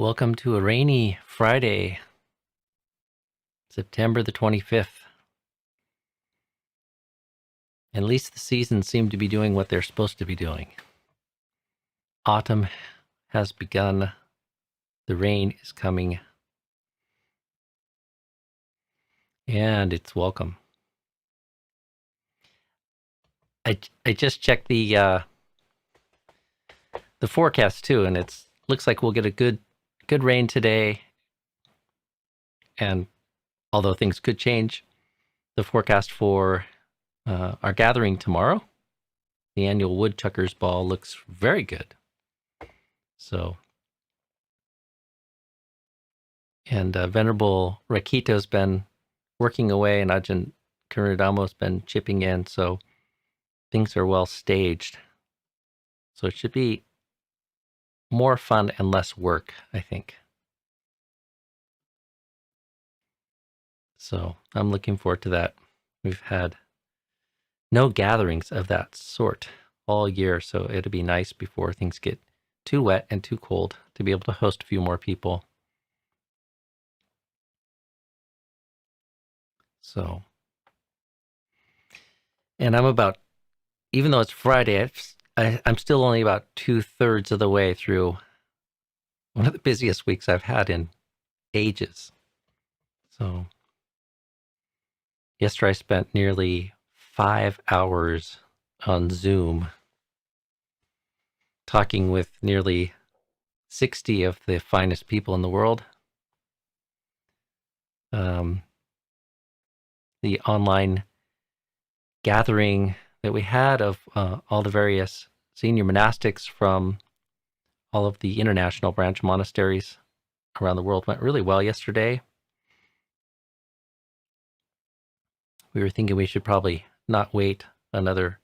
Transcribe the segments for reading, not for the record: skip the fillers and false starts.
Welcome to a rainy Friday, September the 25th. At least the seasons seem to be doing what they're supposed to be doing. Autumn has begun. The rain is coming. And it's welcome. I just checked the forecast too, and it looks like we'll get a good rain today. And although things could change, the forecast for our gathering tomorrow, the annual Woodchuckers Ball, looks very good. So, and Venerable Rakito's been working away, and Ajahn Kurudamo's been chipping in, so things are well staged. So it should be more fun and less work, I think. So I'm looking forward to that. We've had no gatherings of that sort all year, so it'll be nice before things get too wet and too cold to be able to host a few more people. So, and even though it's Friday, I'm still only about 2/3 of the way through one of the busiest weeks I've had in ages. So, yesterday I spent nearly 5 hours on Zoom talking with nearly 60 of the finest people in the world. The online gathering that we had of all the various senior monastics from all of the international branch monasteries around the world went really well yesterday. We were thinking we should probably not wait another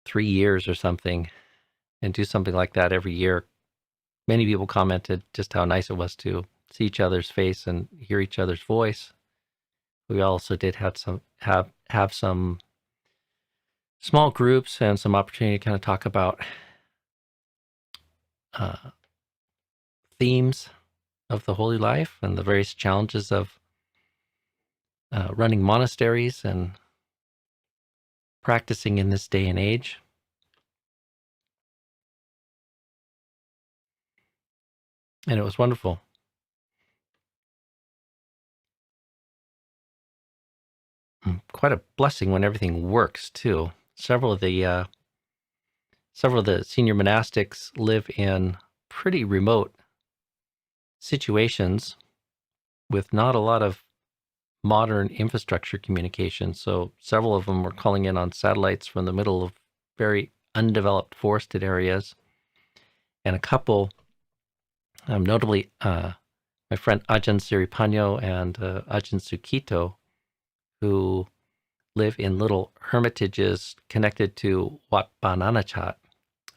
3 years or something and do something like that every year. Many people commented just how nice it was to see each other's face and hear each other's voice. We also did have some small groups and some opportunity to kind of talk about themes of the holy life and the various challenges of running monasteries and practicing in this day and age. And it was wonderful. Quite a blessing when everything works too. Several of the senior monastics live in pretty remote situations with not a lot of modern infrastructure communication. So several of them were calling in on satellites from the middle of very undeveloped forested areas. And a couple, notably my friend Ajahn Siripanyo and Ajahn Sukito, who live in little hermitages connected to Wat Bananachat,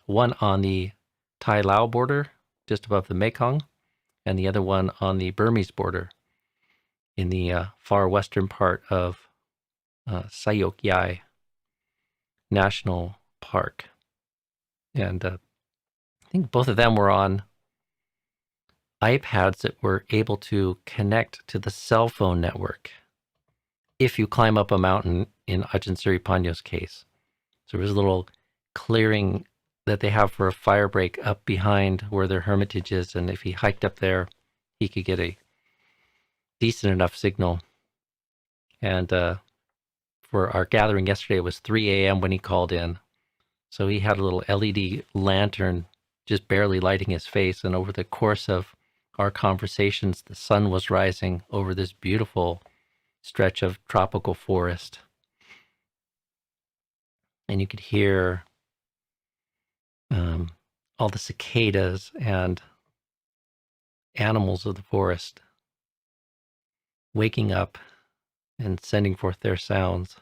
one on the Thai Lao border, just above the Mekong, and the other one on the Burmese border in the far western part of Sayok Yai National Park. And I think both of them were on iPads that were able to connect to the cell phone network if you climb up a mountain in Ajahn Siripanyo's case. So there was a little clearing that they have for a fire break up behind where their hermitage is, and if he hiked up there, he could get a decent enough signal. And for our gathering yesterday, it was 3 a.m. when he called in. So he had a little LED lantern just barely lighting his face, and over the course of our conversations, the sun was rising over this beautiful stretch of tropical forest. And you could hear all the cicadas and animals of the forest waking up and sending forth their sounds.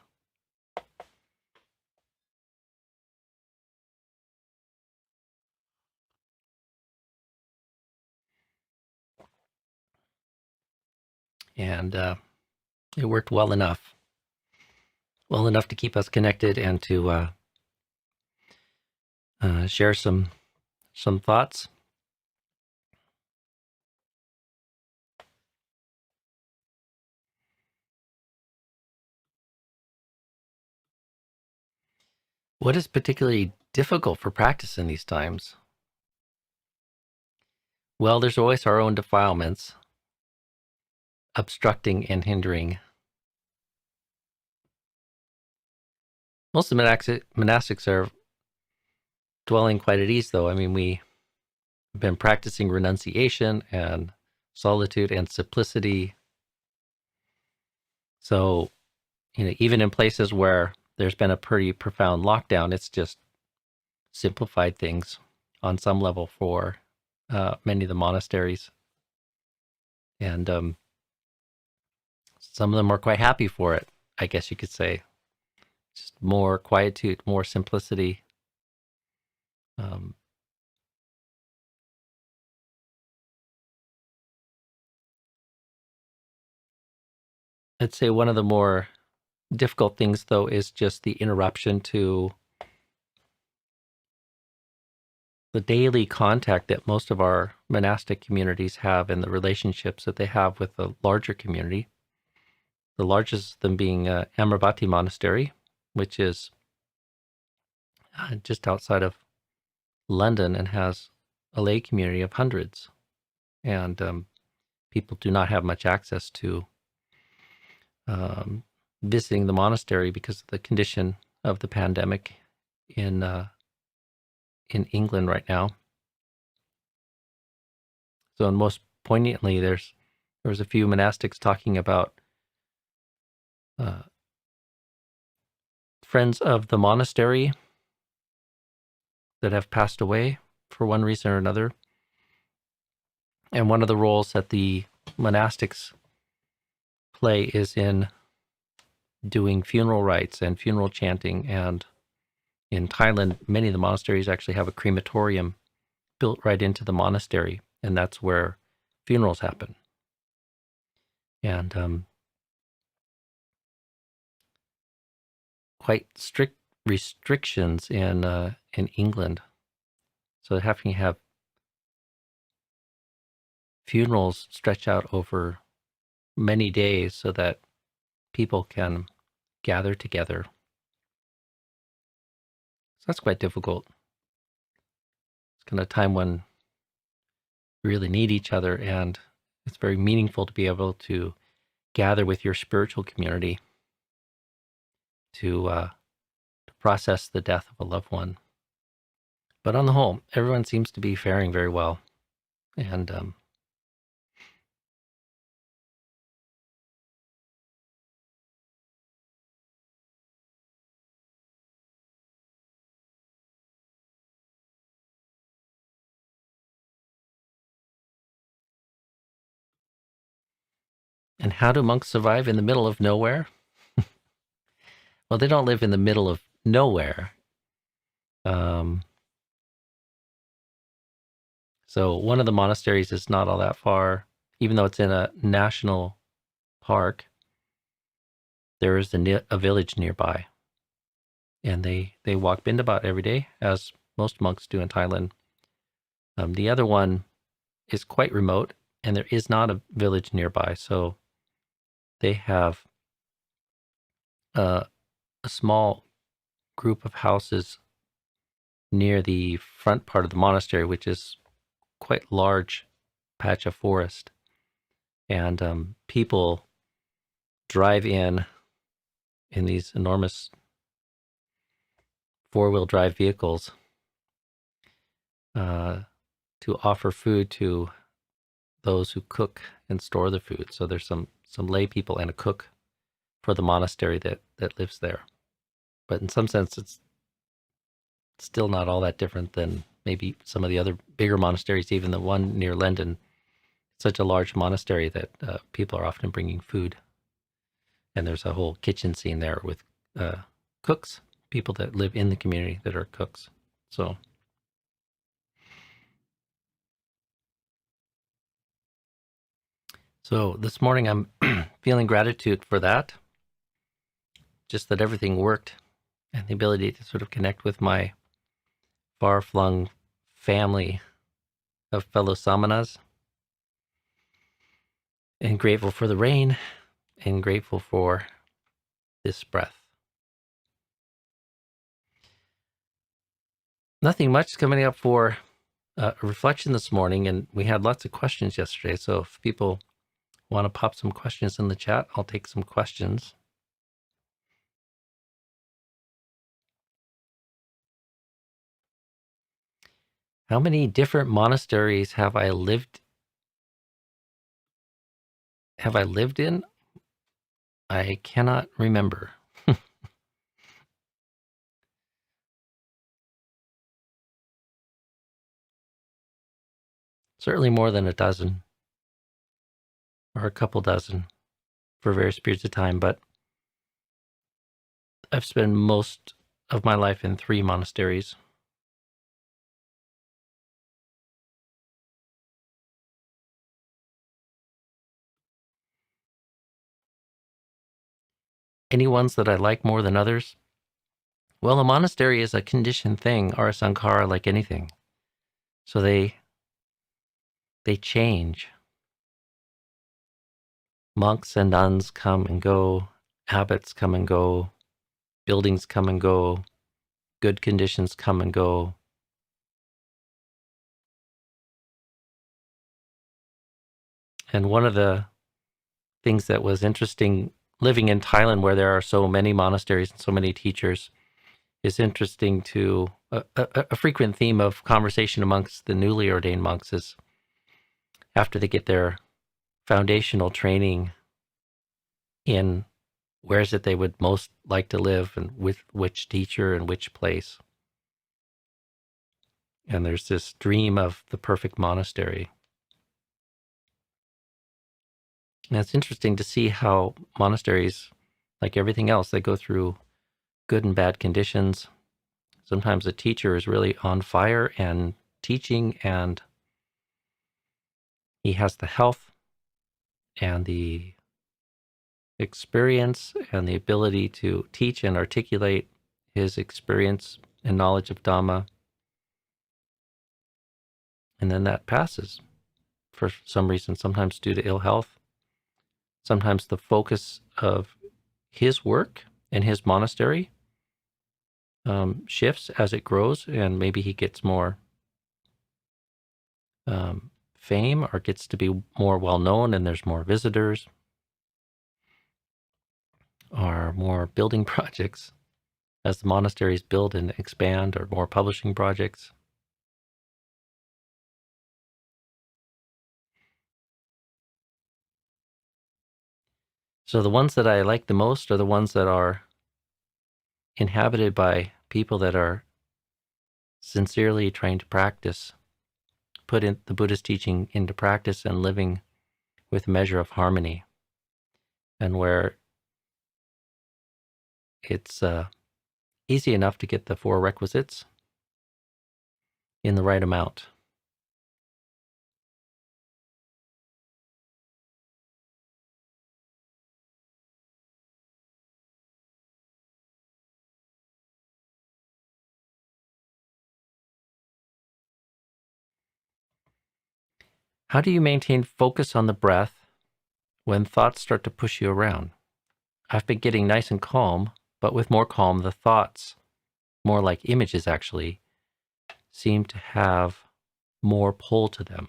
And it worked well enough to keep us connected and to share some thoughts. What is particularly difficult for practice in these times? Well, there's always our own defilements, obstructing and hindering. Most of the monastics are dwelling quite at ease, though. I mean, we've been practicing renunciation and solitude and simplicity. So, even in places where there's been a pretty profound lockdown, it's just simplified things on some level for many of the monasteries. And some of them are quite happy for it, I guess you could say. Just more quietude, more simplicity. Um, I'd say one of the more difficult things, though, is just the interruption to the daily contact that most of our monastic communities have and the relationships that they have with the larger community. The largest of them being Amaravati Monastery, which is just outside of London and has a lay community of hundreds. And people do not have much access to visiting the monastery because of the condition of the pandemic in England right now. So, and most poignantly, there was a few monastics talking about friends of the monastery that have passed away for one reason or another. And one of the roles that the monastics play is in doing funeral rites and funeral chanting. And in Thailand, many of the monasteries actually have a crematorium built right into the monastery, and that's where funerals happen. And quite strict restrictions in England. So having to have funerals stretch out over many days so that people can gather together. So that's quite difficult. It's kind of a time when we really need each other, and it's very meaningful to be able to gather with your spiritual community to process the death of a loved one. But on the whole, everyone seems to be faring very well. And and how do monks survive in the middle of nowhere? Well, they don't live in the middle of nowhere. Um, so one of the monasteries is not all that far, even though it's in a national park. There is a village nearby, and they walk Bindabat every day, as most monks do in Thailand. The other one is quite remote, and there is not a village nearby, so they have a small group of houses near the front part of the monastery, which is quite large patch of forest, and people drive in these enormous four-wheel drive vehicles to offer food to those who cook and store the food. So there's some lay people and a cook for the monastery that lives there. But in some sense, it's still not all that different than maybe some of the other bigger monasteries, even the one near London. Such a large monastery that people are often bringing food. And there's a whole kitchen scene there with cooks, people that live in the community that are cooks. So this morning I'm feeling gratitude for that, just that everything worked and the ability to sort of connect with my far-flung family of fellow samanas, and grateful for the rain and grateful for this breath. Nothing much coming up for a reflection this morning, and we had lots of questions yesterday. So if people want to pop some questions in the chat, I'll take some questions. How many different monasteries have I lived in? I cannot remember. Certainly more than a dozen or a couple dozen for various periods of time, but I've spent most of my life in 3 monasteries. Any ones that I like more than others? Well, a monastery is a conditioned thing, or a sankhara, like anything. So they change. Monks and nuns come and go, abbots come and go, buildings come and go, good conditions come and go. And one of the things that was interesting living in Thailand, where there are so many monasteries and so many teachers, is interesting to a frequent theme of conversation amongst the newly ordained monks is after they get their foundational training in where is it they would most like to live and with which teacher and which place. And there's this dream of the perfect monastery. And it's interesting to see how monasteries, like everything else, they go through good and bad conditions. Sometimes a teacher is really on fire and teaching, and he has the health and the experience and the ability to teach and articulate his experience and knowledge of Dhamma. And then that passes for some reason, sometimes due to ill health. Sometimes the focus of his work and his monastery shifts as it grows, and maybe he gets more fame or gets to be more well known, and there's more visitors or more building projects as the monasteries build and expand, or more publishing projects. So the ones that I like the most are the ones that are inhabited by people that are sincerely trying to practice, put in the Buddhist teaching into practice and living with a measure of harmony, and where it's easy enough to get the 4 requisites in the right amount. How do you maintain focus on the breath when thoughts start to push you around? I've been getting nice and calm, but with more calm, the thoughts, more like images actually, seem to have more pull to them.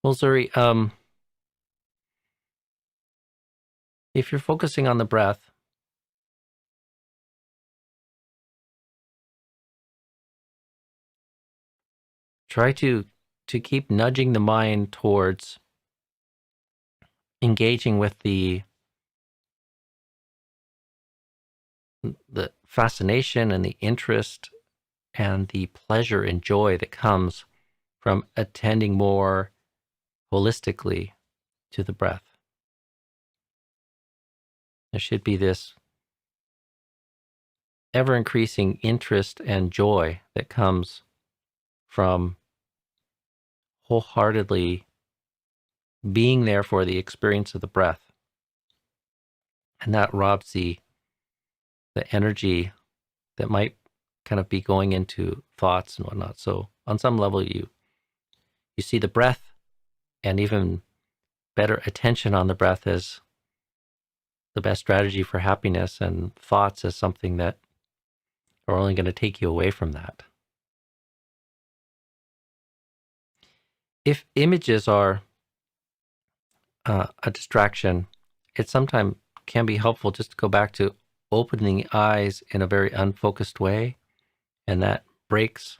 Well, Zuri, if you're focusing on the breath, try to keep nudging the mind towards engaging with the fascination and the interest and the pleasure and joy that comes from attending more holistically to the breath. There should be this ever-increasing interest and joy that comes from wholeheartedly being there for the experience of the breath. And that robs the energy that might kind of be going into thoughts and whatnot. So on some level, you see the breath, and even better attention on the breath as the best strategy for happiness, and thoughts as something that are only going to take you away from that. If images are a distraction, it sometimes can be helpful just to go back to opening the eyes in a very unfocused way, and that breaks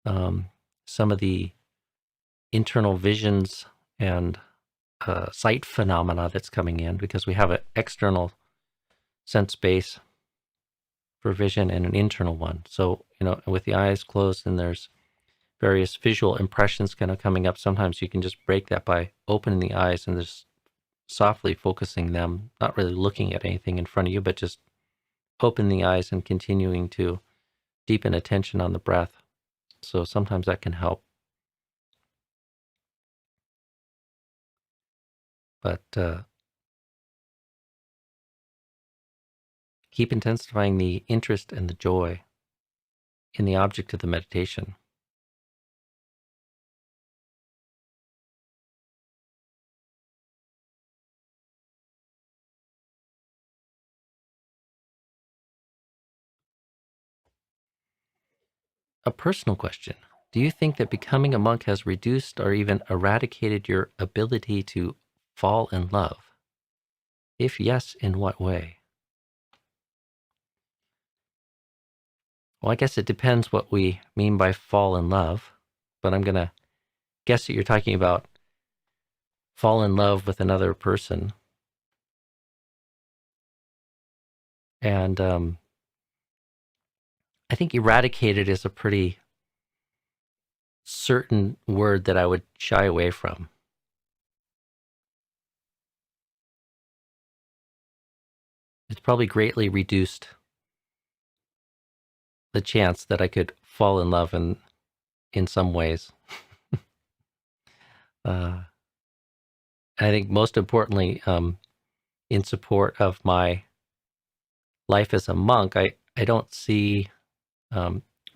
some of the internal visions and sight phenomena that's coming in, because we have an external sense base for vision and an internal one. So, with the eyes closed and there's various visual impressions kind of coming up, sometimes you can just break that by opening the eyes and just softly focusing them, not really looking at anything in front of you, but just open the eyes and continuing to deepen attention on the breath. So sometimes that can help. But keep intensifying the interest and the joy in the object of the meditation. A personal question. Do you think that becoming a monk has reduced or even eradicated your ability to fall in love? If yes, in what way? Well, I guess it depends what we mean by fall in love, but I'm going to guess that you're talking about fall in love with another person. And I think eradicated is a pretty certain word that I would shy away from. It's probably greatly reduced the chance that I could fall in love in some ways. I think most importantly, in support of my life as a monk, I don't see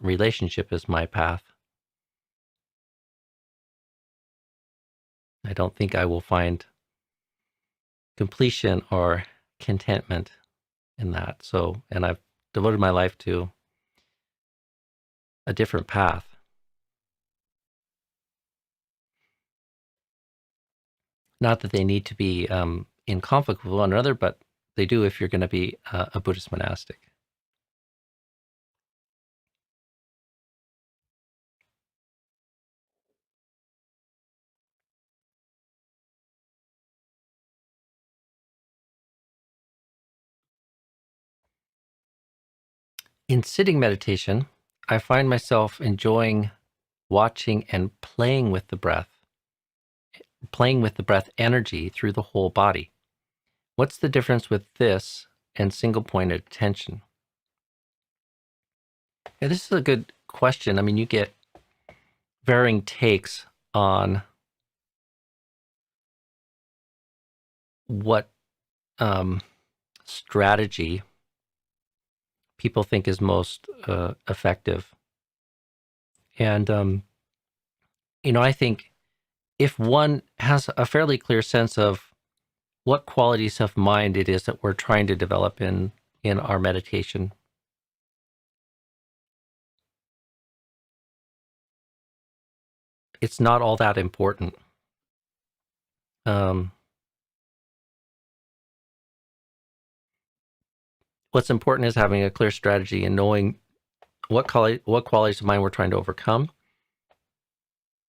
relationship as my path. I don't think I will find completion or contentment in that. So, and I've devoted my life to a different path. Not that they need to be in conflict with one another, but they do if you're going to be a Buddhist monastic. In sitting meditation, I find myself enjoying watching and playing with the breath energy through the whole body. What's the difference with this and single-pointed attention? Yeah, this is a good question. I mean, you get varying takes on what strategy people think is most effective. And, I think if one has a fairly clear sense of what qualities of mind it is that we're trying to develop in our meditation, it's not all that important. What's important is having a clear strategy and knowing what qualities of mind we're trying to overcome.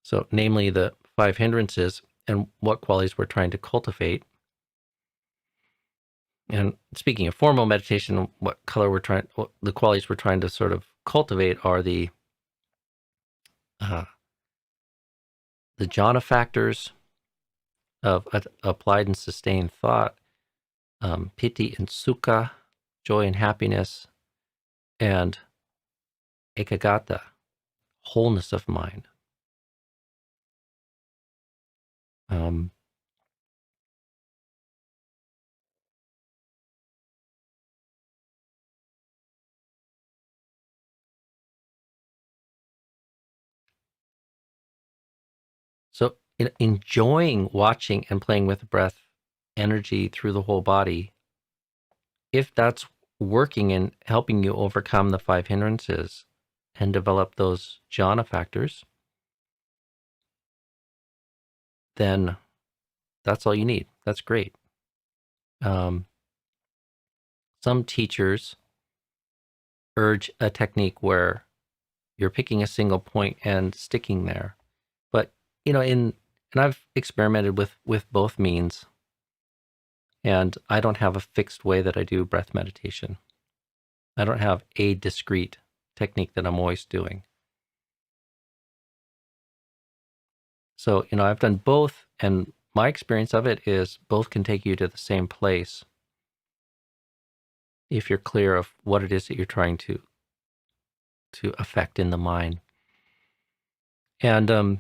So, namely the 5 hindrances, and what qualities we're trying to cultivate. And speaking of formal meditation, the qualities we're trying to sort of cultivate are the jhana factors of applied and sustained thought, piti and sukha, joy and happiness, and ekaggata, wholeness of mind. So enjoying watching and playing with the breath energy through the whole body, if that's working and helping you overcome the 5 hindrances and develop those jhana factors, then that's all you need. That's great. Some teachers urge a technique where you're picking a single point and sticking there. But, and I've experimented with both means, and I don't have a fixed way that I do breath meditation. I don't have a discrete technique that I'm always doing. So, I've done both, and my experience of it is both can take you to the same place if you're clear of what it is that you're trying to affect in the mind. And,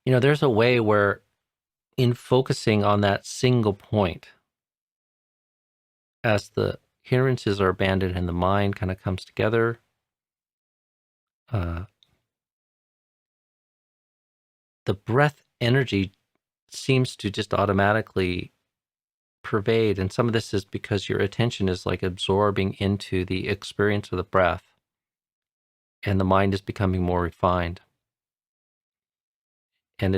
there's a way where in focusing on that single point, as the hindrances are abandoned and the mind kind of comes together, the breath energy seems to just automatically pervade. And some of this is because your attention is like absorbing into the experience of the breath, and the mind is becoming more refined. And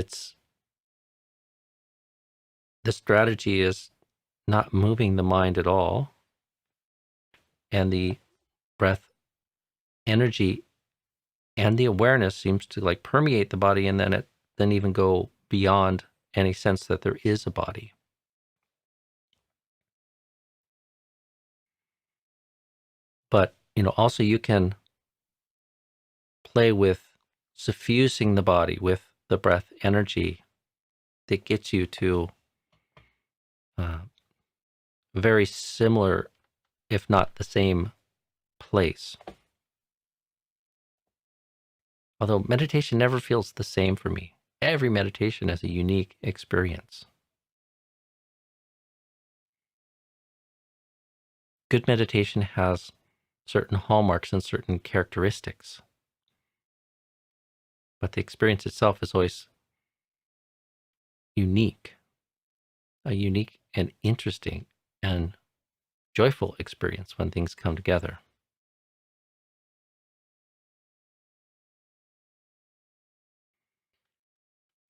the strategy is not moving the mind at all, and the breath energy and the awareness seems to like permeate the body, and then even go beyond any sense that there is a body. But also you can play with suffusing the body with the breath energy that gets you to very similar, if not the same place. Although meditation never feels the same for me. Every meditation is a unique experience. Good meditation has certain hallmarks and certain characteristics, but the experience itself is always unique, a unique and interesting and joyful experience when things come together.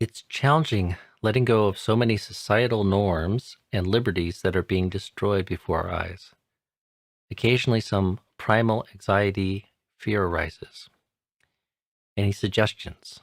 It's challenging letting go of so many societal norms and liberties that are being destroyed before our eyes. Occasionally, some primal anxiety, fear arises. Any suggestions?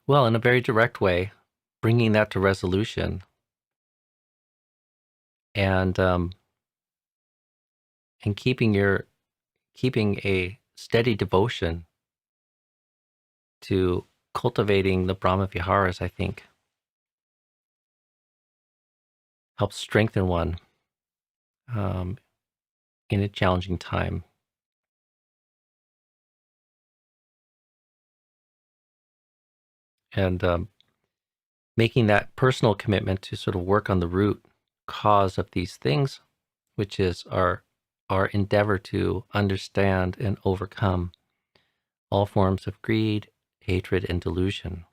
Well, in a very direct way, bringing that to resolution and keeping a steady devotion to cultivating the Brahma Viharas, I think, helps strengthen one in a challenging time. And making that personal commitment to sort of work on the root cause of these things, which is our endeavor to understand and overcome all forms of greed, hatred, and delusion.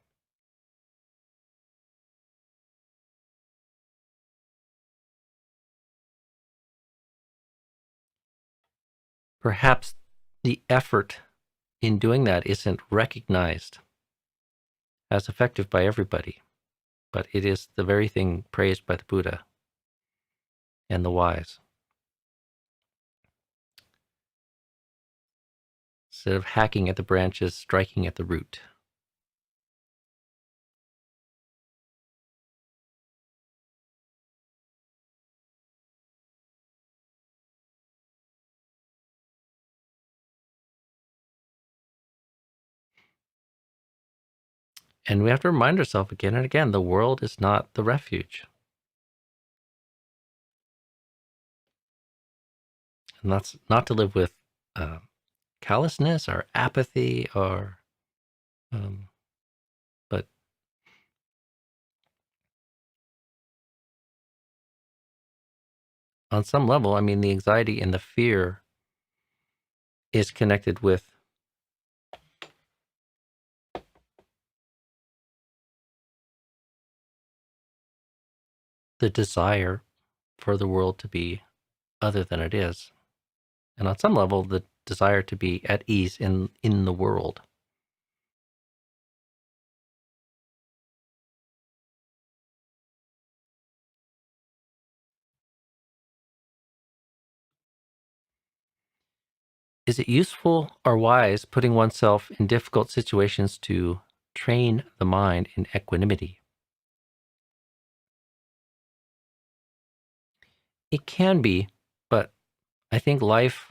Perhaps the effort in doing that isn't recognized as effective by everybody, but it is the very thing praised by the Buddha and the wise. Instead of hacking at the branches, striking at the root. And we have to remind ourselves again and again, the world is not the refuge. And that's not to live with callousness or apathy, but on some level, I mean, the anxiety and the fear is connected with the desire for the world to be other than it is. And on some level, the desire to be at ease in the world. Is it useful or wise putting oneself in difficult situations to train the mind in equanimity? It can be, but I think life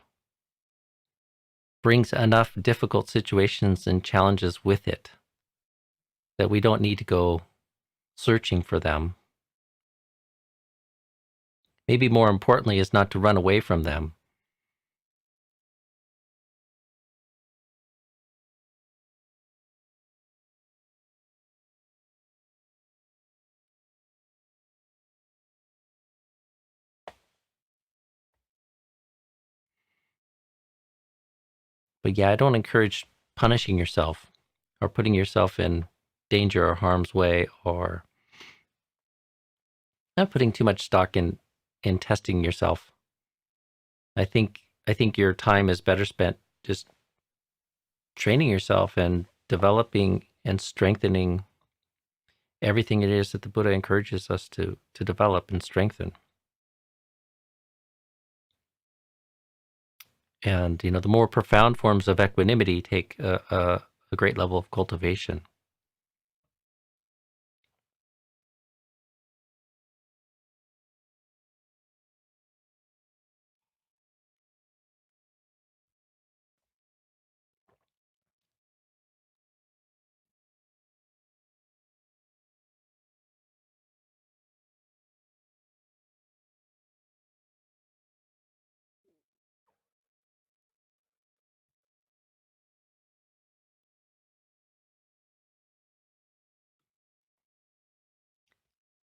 brings enough difficult situations and challenges with it that we don't need to go searching for them. Maybe more importantly is not to run away from them. But yeah, I don't encourage punishing yourself or putting yourself in danger or harm's way, or not putting too much stock in testing yourself. I think your time is better spent just training yourself and developing and strengthening everything it is that the Buddha encourages us to develop and strengthen. And the more profound forms of equanimity take a great level of cultivation.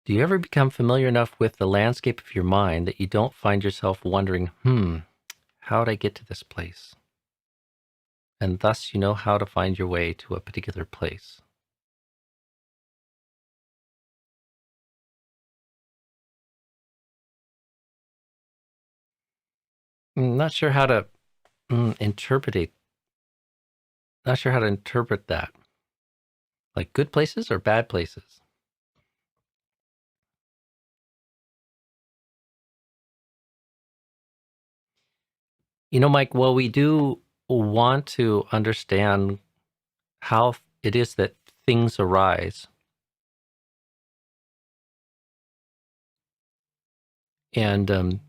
Do you ever become familiar enough with the landscape of your mind that you don't find yourself wondering, how'd I get to this place? And thus you know how to find your way to a particular place. Not sure how to interpret it. Not sure how to interpret that. Like good places or bad places? Mike, well, we do want to understand how it is that things arise. And,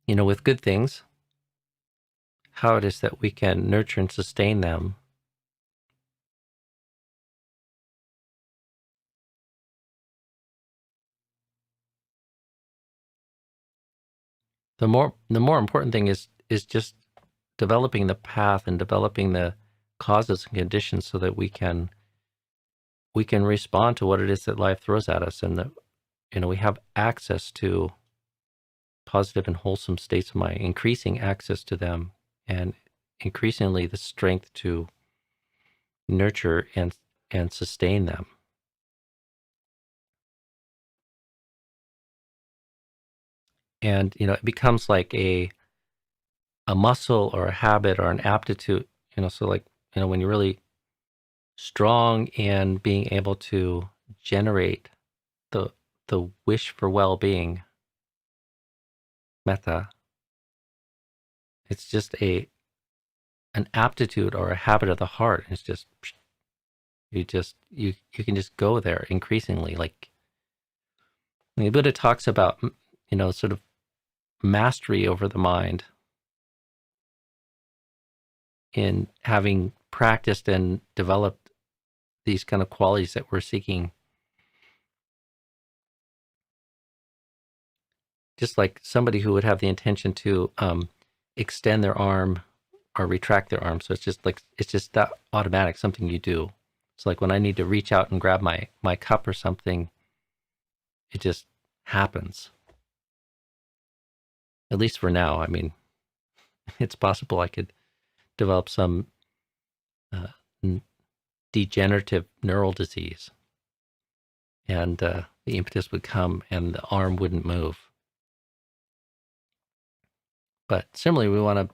with good things, how it is that we can nurture and sustain them. The more important thing is just developing the path and developing the causes and conditions so that we can respond to what it is that life throws at us, and that we have access to positive and wholesome states of mind, increasing access to them, and increasingly the strength to nurture and sustain them. And it becomes like a muscle or a habit or an aptitude. So like when you're really strong in being able to generate the the wish for well-being, metta, it's just an aptitude or a habit of the heart. It's just you can just go there increasingly. Like the Buddha talks about sort of mastery over the mind in having practiced and developed these kind of qualities that we're seeking. Just like somebody who would have the intention to extend their arm or retract their arm. So it's just that automatic, something you do. It's like when I need to reach out and grab my cup or something, it just happens. at least for now. I mean, it's possible I could develop some uh, degenerative neural disease, and the impetus would come and the arm wouldn't move. But similarly, we want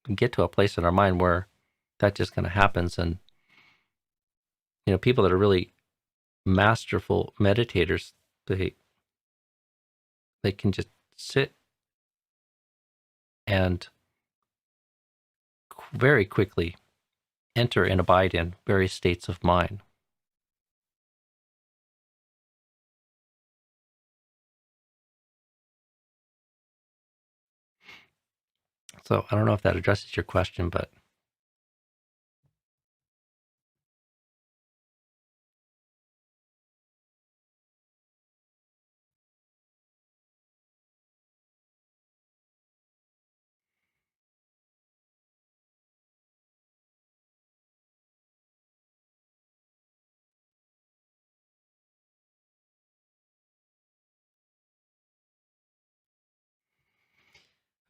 to get to a place in our mind where that just kind of happens. And, people that are really masterful meditators, they can just sit and very quickly enter and abide in various states of mind. So I don't know if that addresses your question, but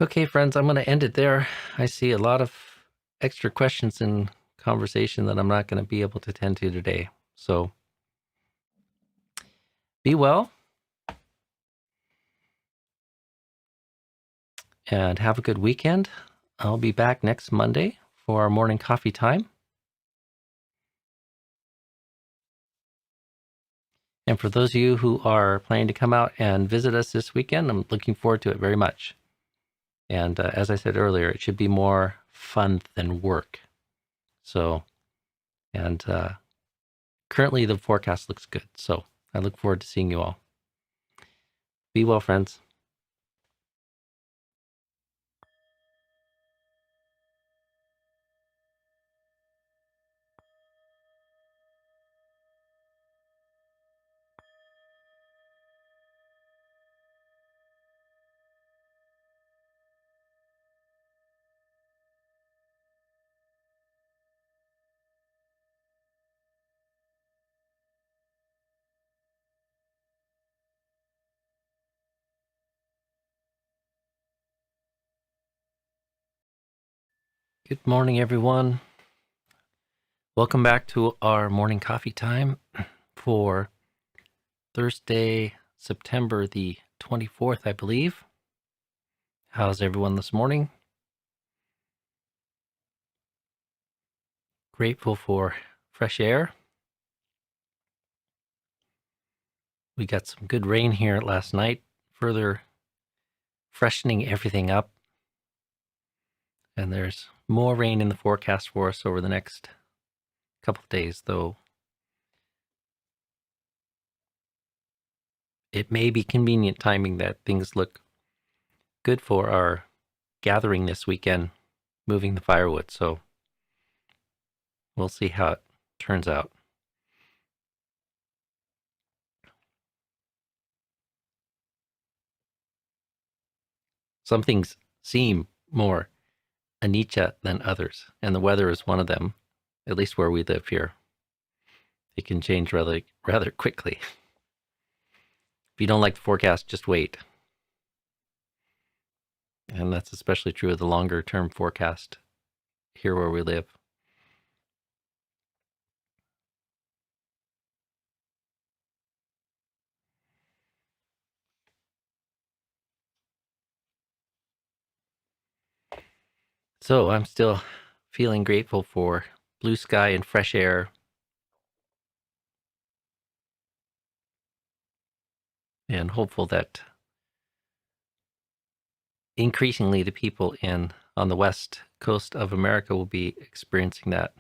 okay, friends, I'm going to end it there. I see a lot of extra questions in conversation that I'm not going to be able to tend to today. So be well and have a good weekend. I'll be back next Monday for our morning coffee time. And for those of you who are planning to come out and visit us this weekend, I'm looking forward to it very much. And as I said earlier, it should be more fun than work. So, and currently the forecast looks good. So I look forward to seeing you all. Be well, friends. Good morning, everyone. Welcome back to our morning coffee time for Thursday, September the 24th, I believe. How's everyone this morning? Grateful for fresh air. We got some good rain here last night, further freshening everything up. And there's more rain in the forecast for us over the next couple of days, though it may be convenient timing that things look good for our gathering this weekend, moving the firewood. So we'll see how it turns out. Some things seem more anicca than others, and the weather is one of them, at least where we live here. It can change rather quickly. If you don't like the forecast, just wait. And that's especially true of the longer term forecast here where we live. So I'm still feeling grateful for blue sky and fresh air. And hopeful that increasingly the people on the west coast of America will be experiencing that.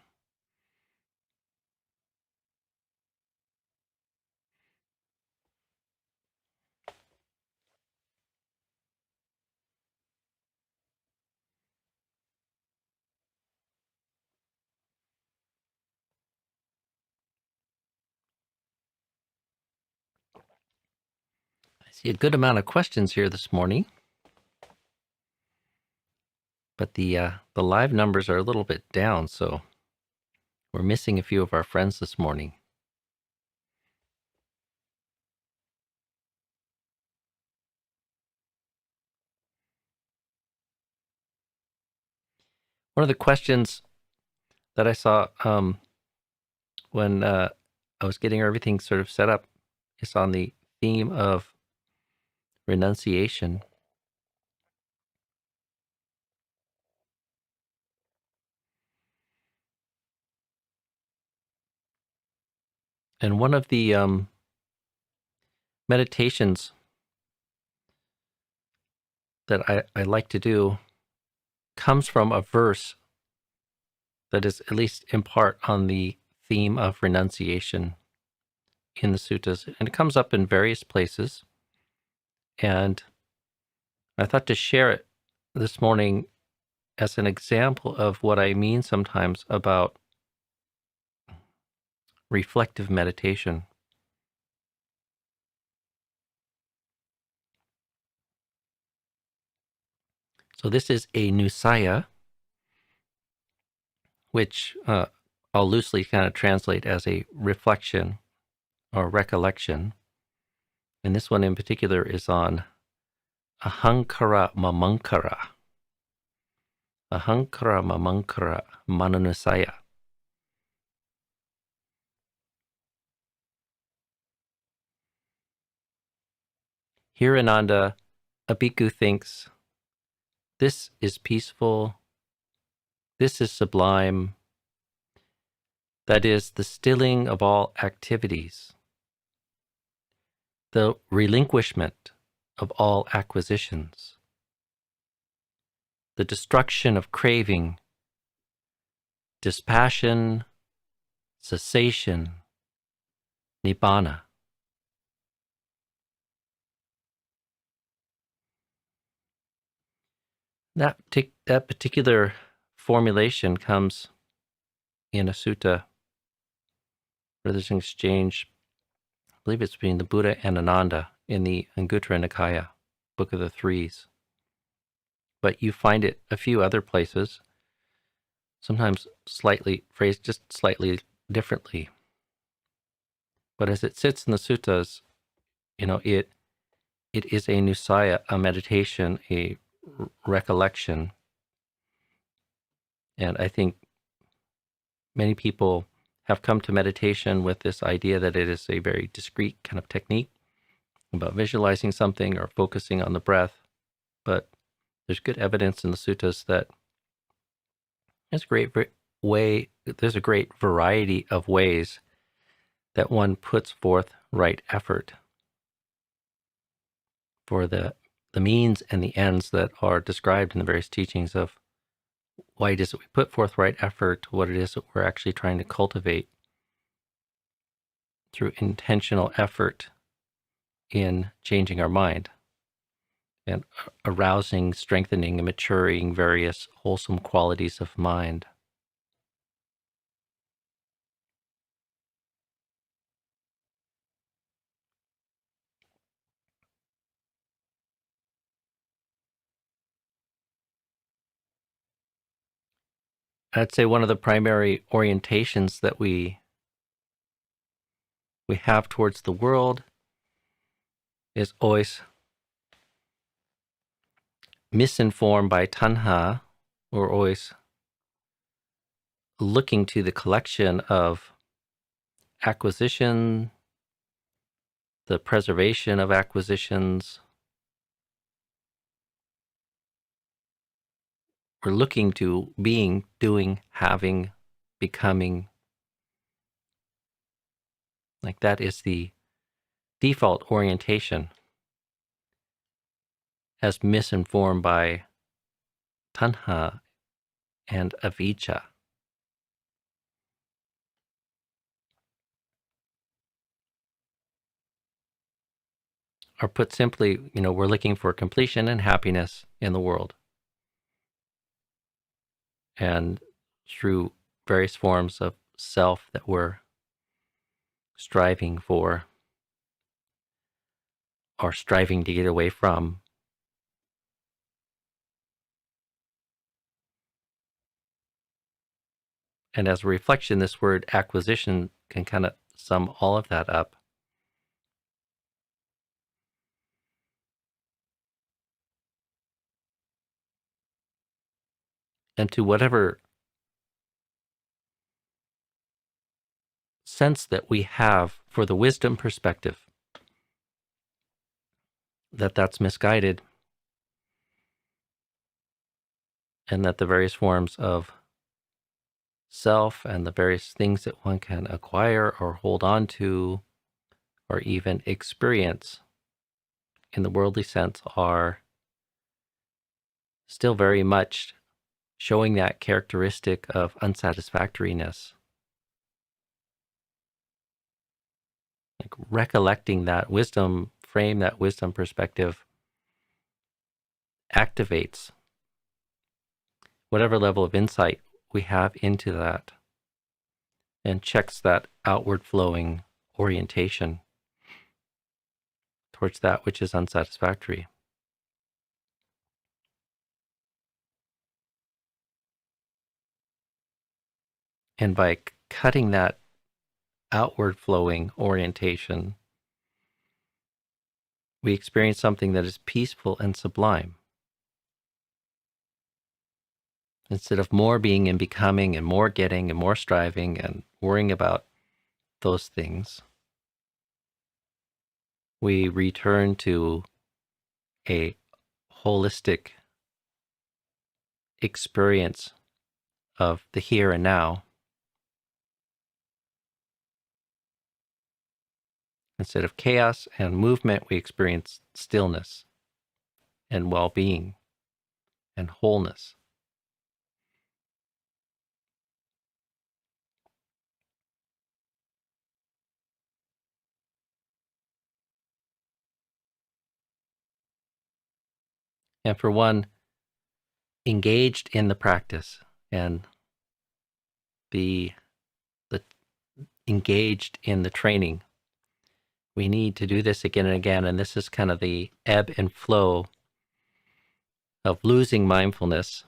I see a good amount of questions here this morning, but the live numbers are a little bit down, so we're missing a few of our friends this morning. One of the questions that I saw when I was getting everything sort of set up is on the theme of renunciation. And one of the meditations that I like to do comes from a verse that is at least in part on the theme of renunciation in the suttas. And it comes up in various places. And I thought to share it this morning as an example of what I mean sometimes about reflective meditation. So this is a nusaya, which I'll loosely kind of translate as a reflection or recollection. And this one in particular is on ahankara mamankara. Ahankara mamankara mananusaya. Here, Ananda, a bhikkhu thinks, this is peaceful, this is sublime, that is the stilling of all activities, the relinquishment of all acquisitions, the destruction of craving, dispassion, cessation, nibbana. That particular formulation comes in a sutta where there's an exchange, I believe it's between the Buddha and Ananda in the Anguttara Nikaya, Book of the Threes. But you find it a few other places, sometimes slightly phrased just slightly differently. But as it sits in the suttas, it is a nusaya, a meditation, a recollection. And I think many people have come to meditation with this idea that it is a very discrete kind of technique about visualizing something or focusing on the breath. But there's good evidence in the suttas that there's a great variety of ways that one puts forth right effort for the means and the ends that are described in the various teachings of why it is that we put forth right effort, what it is that we're actually trying to cultivate through intentional effort in changing our mind and arousing, strengthening, and maturing various wholesome qualities of mind. I'd say one of the primary orientations that we have towards the world is always misinformed by tanha. We're always looking to the collection of acquisition, the preservation of acquisitions. We're looking to being, doing, having, becoming. Like that is the default orientation as misinformed by tanha and avijja. Or put simply, we're looking for completion and happiness in the world. And through various forms of self that we're striving for or striving to get away from. And as a reflection, this word acquisition can kind of sum all of that up. and to whatever sense that we have for the wisdom perspective, that's misguided, and that the various forms of self and the various things that one can acquire or hold on to or even experience in the worldly sense are still very much showing that characteristic of unsatisfactoriness. Like recollecting that wisdom frame, that wisdom perspective activates whatever level of insight we have into that and checks that outward flowing orientation towards that which is unsatisfactory. And by cutting that outward flowing orientation, we experience something that is peaceful and sublime. Instead of more being and becoming and more getting and more striving and worrying about those things, we return to a holistic experience of the here and now. Instead of chaos and movement, we experience stillness and well-being and wholeness. And for one engaged in the practice and the engaged in the training, we need to do this again and again. And this is kind of the ebb and flow of losing mindfulness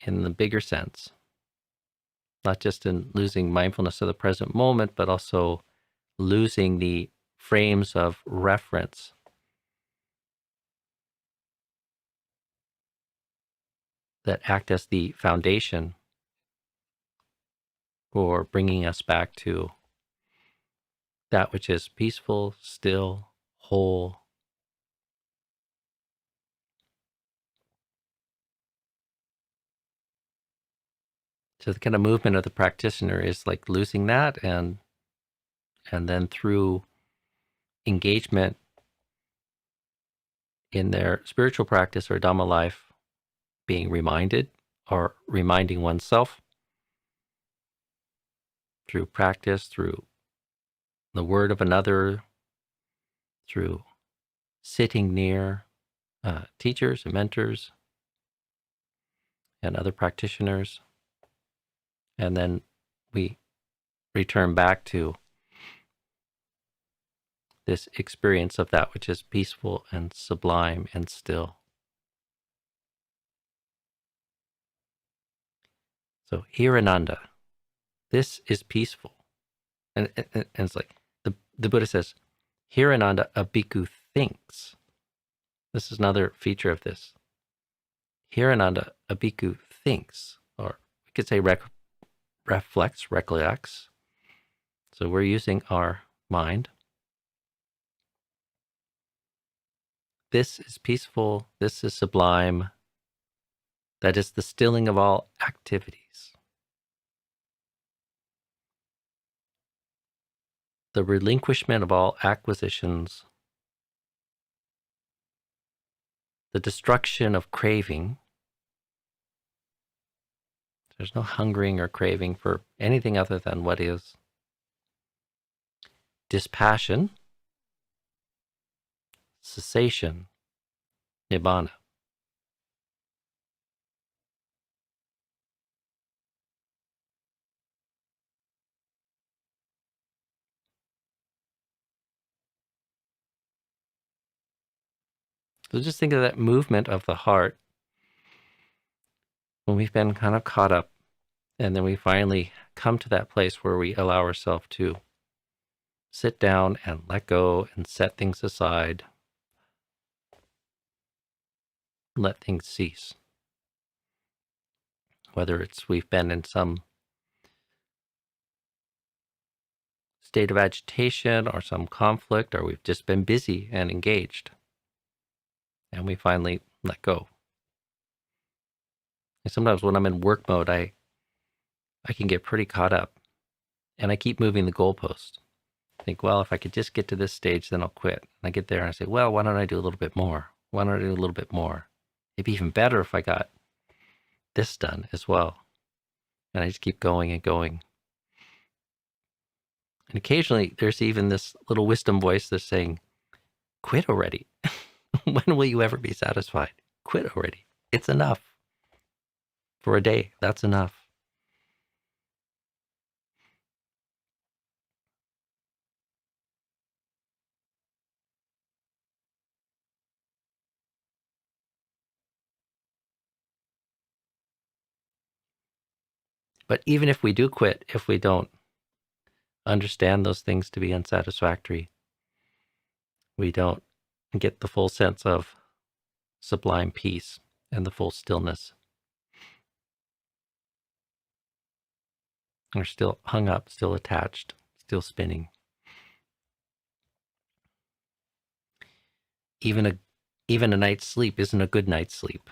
in the bigger sense, not just in losing mindfulness of the present moment, but also losing the frames of reference that act as the foundation for bringing us back to that which is peaceful, still, whole. So the kind of movement of the practitioner is like losing that, and then through engagement in their spiritual practice or Dhamma life, being reminded or reminding oneself through practice, through the word of another, through sitting near teachers and mentors and other practitioners. And then we return back to this experience of that which is peaceful and sublime and still. So, Hirananda, this is peaceful. And it's like the Buddha says, Hirananda, a bhikkhu thinks. This is another feature of this. Hirananda, a bhikkhu thinks, or we could say reflects, recollects. So we're using our mind. This is peaceful. This is sublime. That is the stilling of all activities. The relinquishment of all acquisitions. The destruction of craving. There's no hungering or craving for anything other than what is. Dispassion. Cessation. Nibbana. So just think of that movement of the heart when we've been kind of caught up, and then we finally come to that place where we allow ourselves to sit down and let go and set things aside, let things cease. whether it's we've been in some state of agitation or some conflict, or we've just been busy and engaged, and we finally let go. And sometimes when I'm in work mode, I can get pretty caught up, and I keep moving the goalpost. I think, well, if I could just get to this stage, then I'll quit. And I get there and I say, well, why don't I do a little bit more? Why don't I do a little bit more? It'd be even better if I got this done as well. And I just keep going and going. And occasionally there's even this little wisdom voice that's saying, quit already. When will you ever be satisfied? Quit already. It's enough. For a day, that's enough. But even if we do quit, if we don't understand those things to be unsatisfactory, we don't get the full sense of sublime peace and the full stillness. We're still hung up, still attached, still spinning. Even a night's sleep isn't a good night's sleep.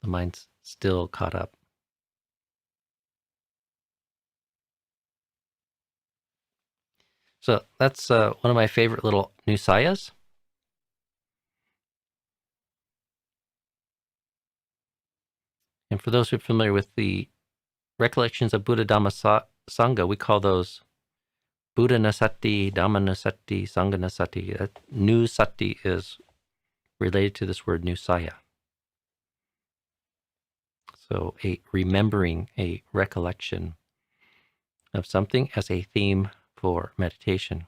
The mind's still caught up. So that's one of my favorite little nusayas. And for those who are familiar with the recollections of Buddha Dhamma Sangha, we call those Buddha Nasati, Dhamma Nasati, Sangha Nasati. That Nusati is related to this word nusaya. So a remembering, a recollection of something as a theme for meditation.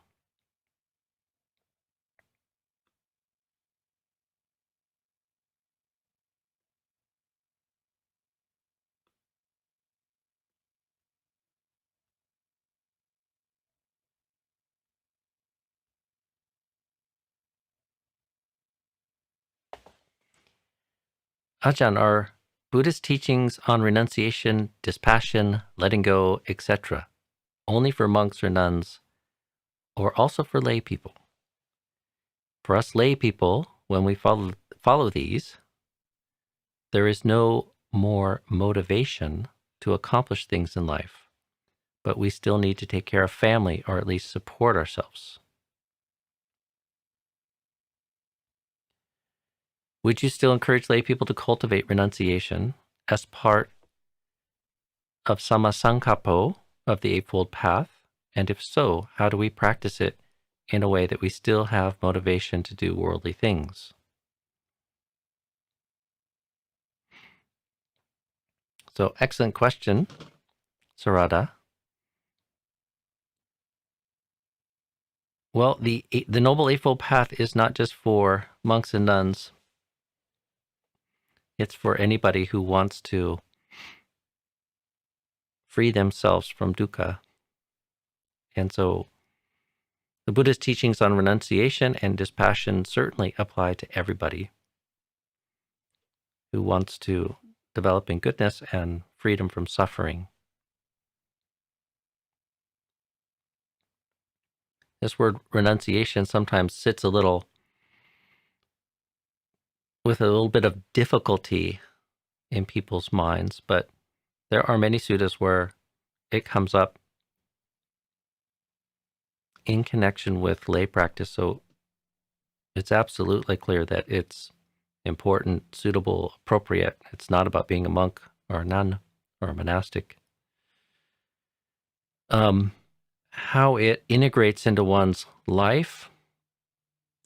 Ajahn, are Buddhist teachings on renunciation, dispassion, letting go, etc., only for monks or nuns, or also for lay people? For us lay people, when we follow these, there is no more motivation to accomplish things in life, but we still need to take care of family or at least support ourselves. Would you still encourage lay people to cultivate renunciation as part of Sammasankappo of the Eightfold Path? And if so, how do we practice it in a way that we still have motivation to do worldly things? So, excellent question, Sarada. Well, the Noble Eightfold Path is not just for monks and nuns. It's for anybody who wants to free themselves from dukkha. And so the Buddha's teachings on renunciation and dispassion certainly apply to everybody who wants to develop in goodness and freedom from suffering. This word renunciation sometimes sits with a little bit of difficulty in people's minds, but there are many suttas where it comes up in connection with lay practice, so it's absolutely clear that it's important, suitable, appropriate. It's not about being a monk or a nun or a monastic. How it integrates into one's life,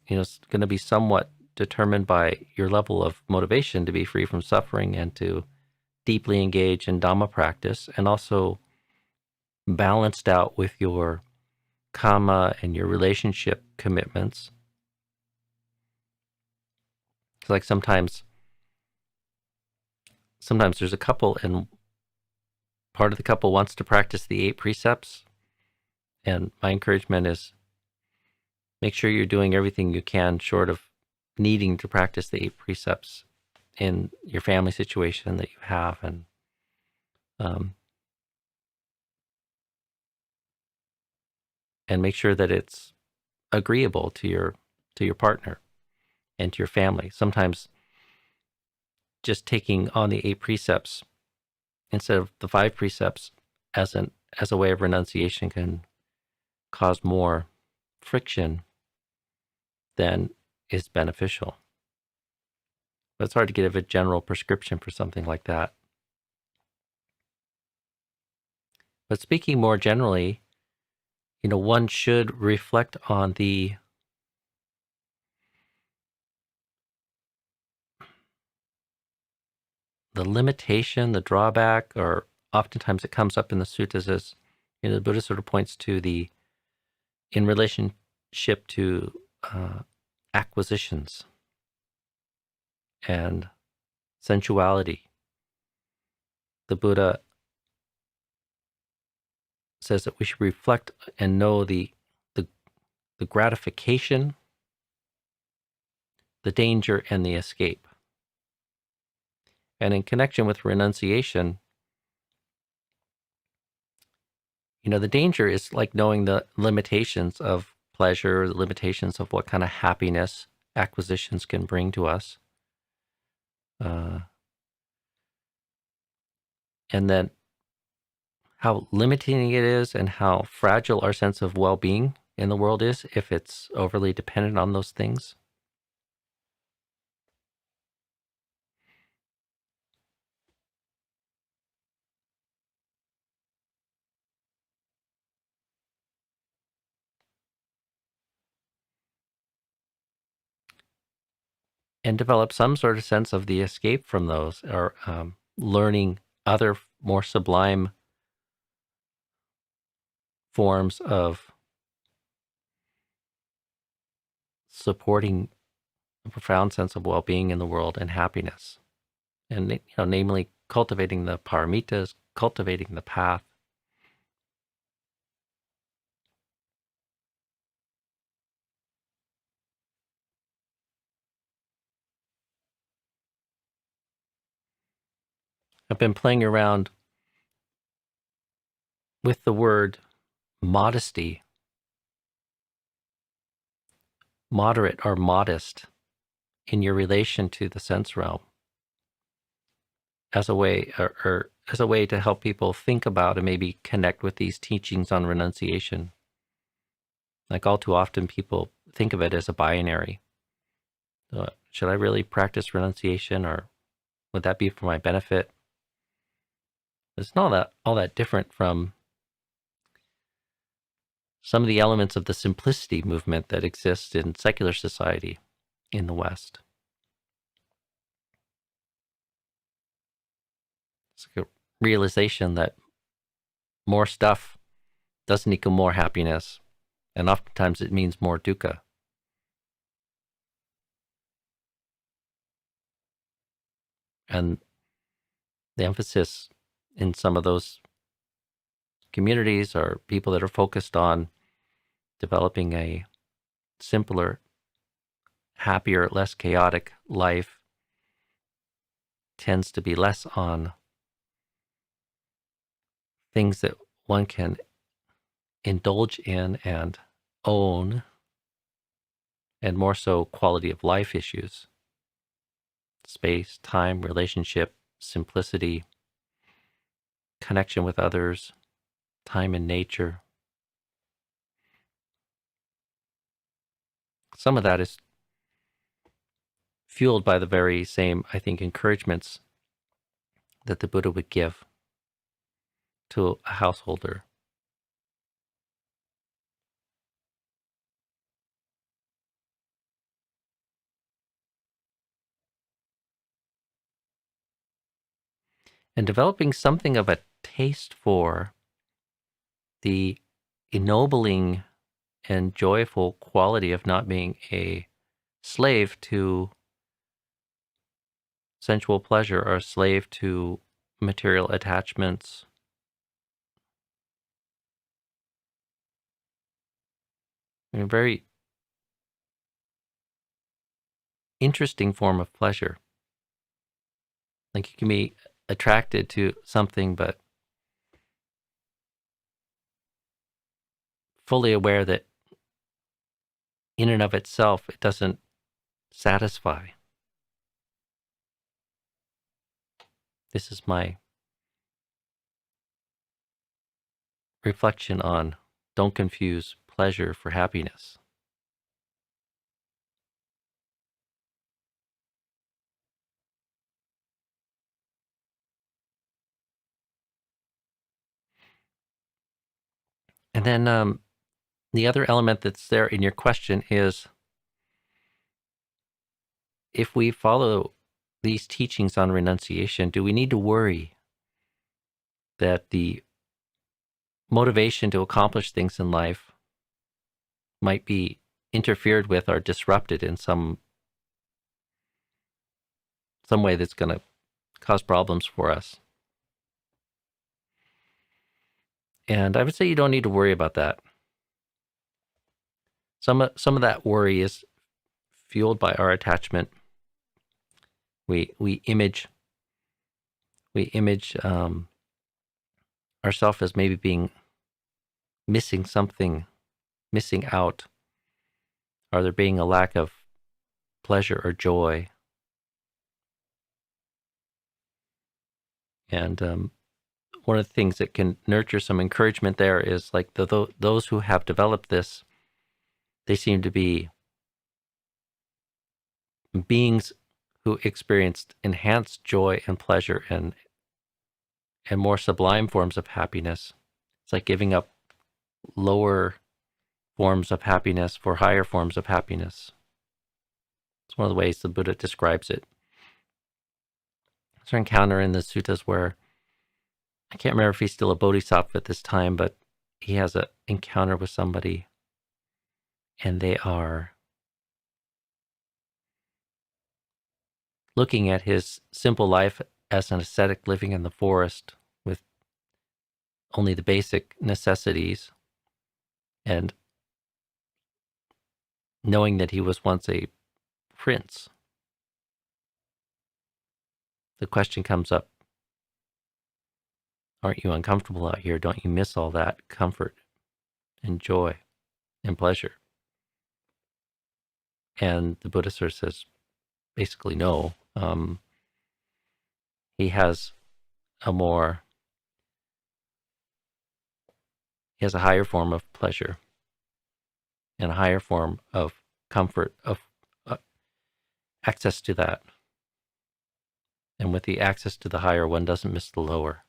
it's going to be somewhat determined by your level of motivation to be free from suffering and to deeply engage in Dhamma practice, and also balanced out with your karma and your relationship commitments. It's like sometimes there's a couple and part of the couple wants to practice the 8 precepts, and my encouragement is make sure you're doing everything you can short of needing to practice the 8 precepts in your family situation that you have, and um, make sure that it's agreeable to your partner and to your family. Sometimes just taking on the 8 precepts instead of the 5 precepts as a way of renunciation can cause more friction than is beneficial. But it's hard to give a general prescription for something like that. But speaking more generally, one should reflect on the limitation, the drawback, or oftentimes it comes up in the suttas as, the Buddha sort of points to in relationship to acquisitions and sensuality. The Buddha says that we should reflect and know the gratification, the danger, and the escape. And in connection with renunciation, the danger is like knowing the limitations of pleasure, the limitations of what kind of happiness acquisitions can bring to us. And then how limiting it is and how fragile our sense of well-being in the world is if it's overly dependent on those things. And develop some sort of sense of the escape from those, or learning other more sublime forms of supporting a profound sense of well-being in the world and happiness. And, namely cultivating the paramitas, cultivating the path. I've been playing around with the word modesty, moderate or modest, in your relation to the sense realm, as a way or as a way to help people think about and maybe connect with these teachings on renunciation. Like all too often, people think of it as a binary. Should I really practice renunciation, or would that be for my benefit? It's not all that different from some of the elements of the simplicity movement that exists in secular society in the West. It's like a realization that more stuff doesn't equal more happiness, and oftentimes it means more dukkha. And the emphasis in some of those communities are people that are focused on developing a simpler, happier, less chaotic life, tends to be less on things that one can indulge in and own, and more so quality of life issues: space, time, relationship, simplicity, connection with others, time in nature. Some of that is fueled by the very same, I think, encouragements that the Buddha would give to a householder. And developing something of a taste for the ennobling and joyful quality of not being a slave to sensual pleasure or a slave to material attachments. A very interesting form of pleasure. Like you can be attracted to something, but fully aware that in and of itself, it doesn't satisfy. This is my reflection on don't confuse pleasure for happiness. And then the other element that's there in your question is, if we follow these teachings on renunciation, do we need to worry that the motivation to accomplish things in life might be interfered with or disrupted in some way that's going to cause problems for us? And I would say you don't need to worry about that. Some of that worry is fueled by our attachment. We image ourselves as maybe being missing something, missing out, or there being a lack of pleasure or joy. And one of the things that can nurture some encouragement there is like those who have developed this, they seem to be beings who experienced enhanced joy and pleasure and more sublime forms of happiness. It's like giving up lower forms of happiness for higher forms of happiness. It's one of the ways the Buddha describes it. There's an encounter in the suttas where, I can't remember if he's still a bodhisattva at this time, but he has an encounter with somebody and they are looking at his simple life as an ascetic living in the forest with only the basic necessities, and knowing that he was once a prince. The question comes up, aren't you uncomfortable out here? Don't you miss all that comfort and joy and pleasure? And the Buddha sort of says, basically, no. He has a higher form of pleasure and a higher form of comfort, of access to that. And with the access to the higher, one doesn't miss the lower.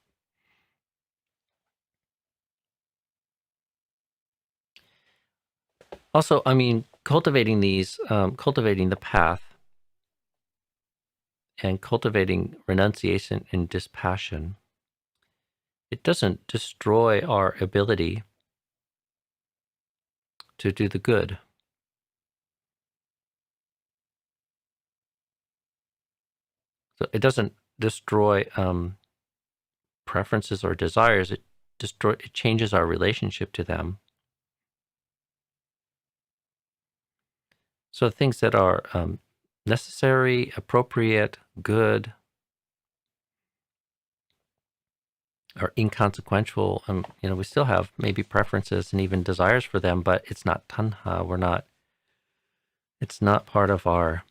Also, I mean, cultivating the path and cultivating renunciation and dispassion, it doesn't destroy our ability to do the good. So it doesn't destroy preferences or desires. It changes our relationship to them. So things that are necessary, appropriate, good, or inconsequential, we still have maybe preferences and even desires for them, but it's not tanha. It's not part of our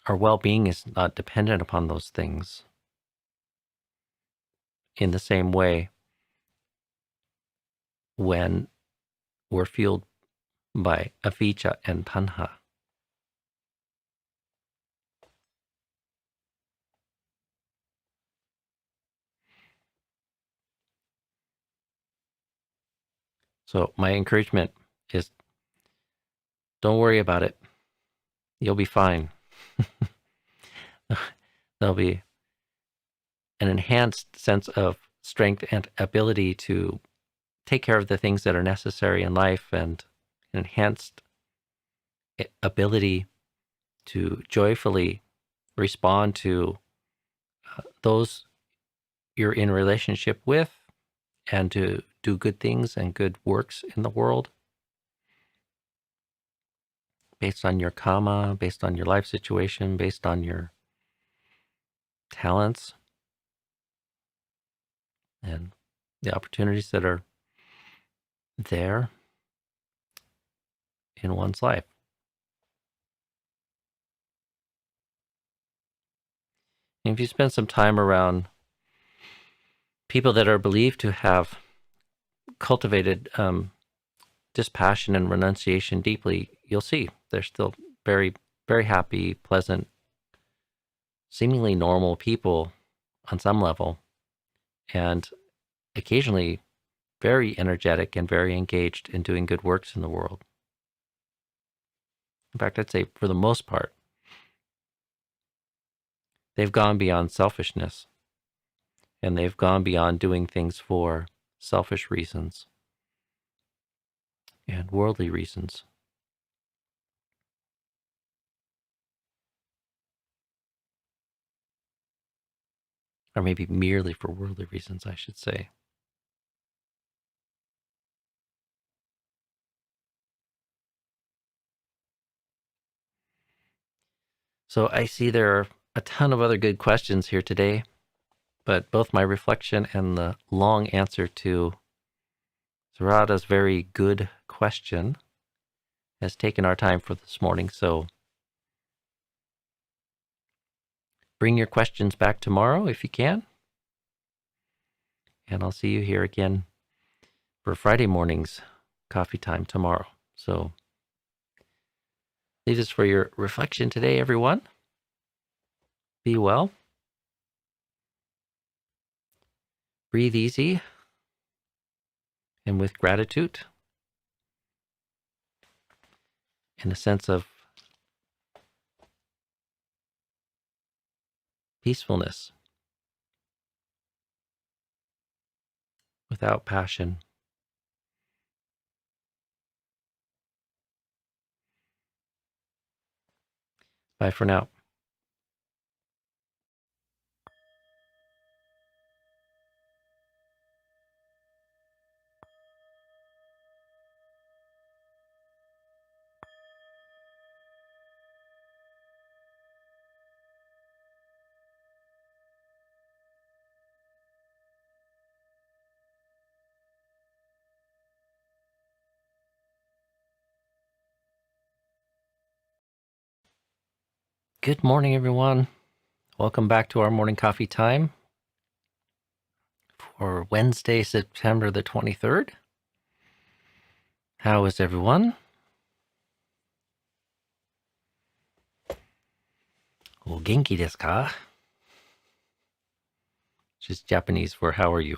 well-being is not dependent upon those things in the same way when we're fueled by avijja and tanha. So my encouragement is, don't worry about it. You'll be fine. There'll be an enhanced sense of strength and ability to take care of the things that are necessary in life, and an enhanced ability to joyfully respond to those you're in relationship with, and to do good things and good works in the world based on your karma, based on your life situation, based on your talents, and the opportunities that are there in one's life. And if you spend some time around people that are believed to have cultivated dispassion and renunciation deeply, you'll see they're still very, very happy, pleasant, seemingly normal people on some level, and occasionally very energetic and very engaged in doing good works in the world. In fact, I'd say for the most part, they've gone beyond selfishness, and they've gone beyond doing things for selfish reasons and worldly reasons. Or maybe merely for worldly reasons, I should say. So I see there are a ton of other good questions here today, but both my reflection and the long answer to Sarada's very good question has taken our time for this morning. So bring your questions back tomorrow if you can. And I'll see you here again for Friday morning's coffee time tomorrow. So leave this for your reflection today, everyone. Be well. Breathe easy and with gratitude and a sense of peacefulness without passion. Bye for now. Good morning, everyone. Welcome back to our morning coffee time for Wednesday, September the 23rd. How is everyone? O genki desu ka? Which is Japanese for how are you?